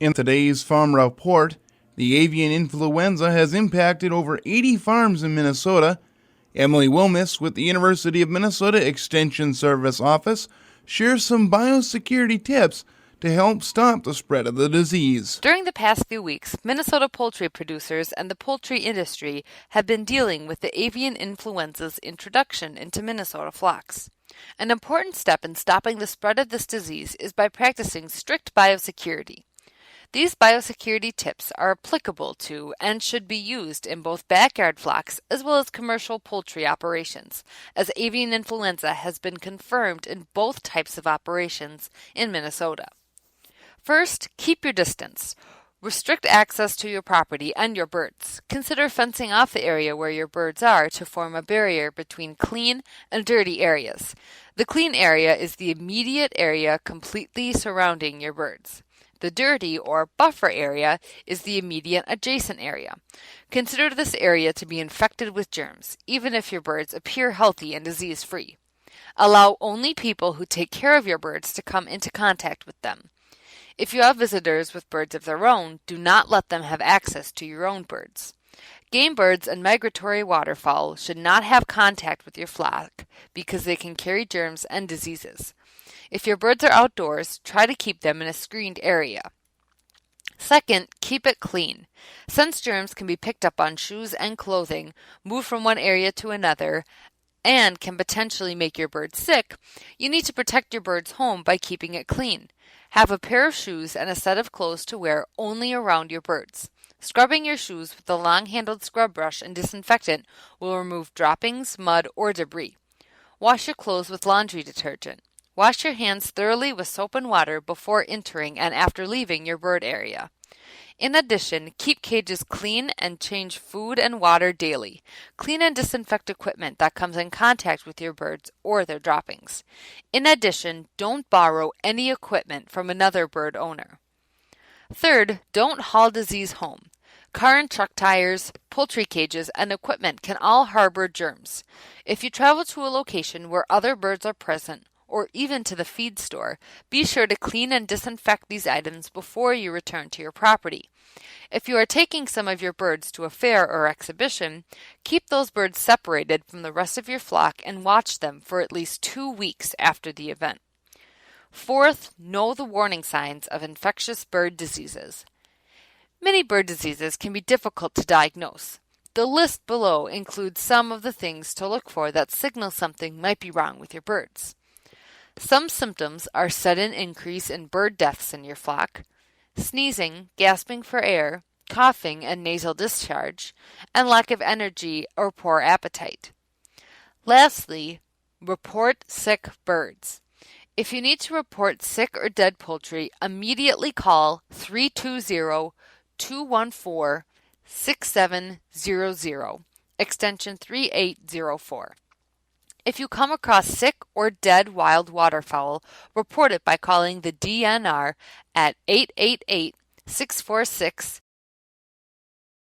In today's Farm Report, the avian influenza has impacted over 80 farms in Minnesota. Emily Wilmis with the University of Minnesota Extension Service Office shares some biosecurity tips to help stop the spread of the disease. During the past few weeks, Minnesota poultry producers and the poultry industry have been dealing with the avian influenza's introduction into Minnesota flocks. An important step in stopping the spread of this disease is by practicing strict biosecurity. These biosecurity tips are applicable to and should be used in both backyard flocks as well as commercial poultry operations, as avian influenza has been confirmed in both types of operations in Minnesota. First, keep your distance. Restrict access to your property and your birds. Consider fencing off the area where your birds are to form a barrier between clean and dirty areas. The clean area is the immediate area completely surrounding your birds. The dirty or buffer area is the immediate adjacent area. Consider this area to be infected with germs, even if your birds appear healthy and disease-free. Allow only people who take care of your birds to come into contact with them. If you have visitors with birds of their own, do not let them have access to your own birds. Game birds and migratory waterfowl should not have contact with your flock because they can carry germs and diseases. If your birds are outdoors, try to keep them in a screened area. Second, keep it clean. Since germs can be picked up on shoes and clothing, moved from one area to another, and can potentially make your birds sick, you need to protect your bird's home by keeping it clean. Have a pair of shoes and a set of clothes to wear only around your birds. Scrubbing your shoes with a long-handled scrub brush and disinfectant will remove droppings, mud, or debris. Wash your clothes with laundry detergent. Wash your hands thoroughly with soap and water before entering and after leaving your bird area. In addition, keep cages clean and change food and water daily. Clean and disinfect equipment that comes in contact with your birds or their droppings. In addition, don't borrow any equipment from another bird owner. Third, don't haul disease home. Car and truck tires, poultry cages, and equipment can all harbor germs. If you travel to a location where other birds are present, or even to the feed store, be sure to clean and disinfect these items before you return to your property. If you are taking some of your birds to a fair or exhibition, keep those birds separated from the rest of your flock and watch them for at least 2 weeks after the event. Fourth, know the warning signs of infectious bird diseases. Many bird diseases can be difficult to diagnose. The list below includes some of the things to look for that signal something might be wrong with your birds. Some symptoms are sudden increase in bird deaths in your flock, sneezing, gasping for air, coughing and nasal discharge, and lack of energy or poor appetite. Lastly, report sick birds. If you need to report sick or dead poultry, immediately call 320-214-6700, extension 3804. If you come across sick or dead wild waterfowl, report it by calling the DNR at 888-646.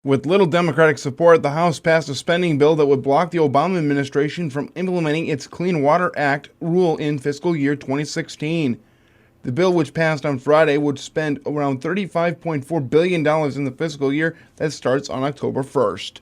With little Democratic support, the House passed a spending bill that would block the Obama administration from implementing its Clean Water Act rule in fiscal year 2016. The bill, which passed on Friday, would spend around $35.4 billion in the fiscal year that starts on October 1st.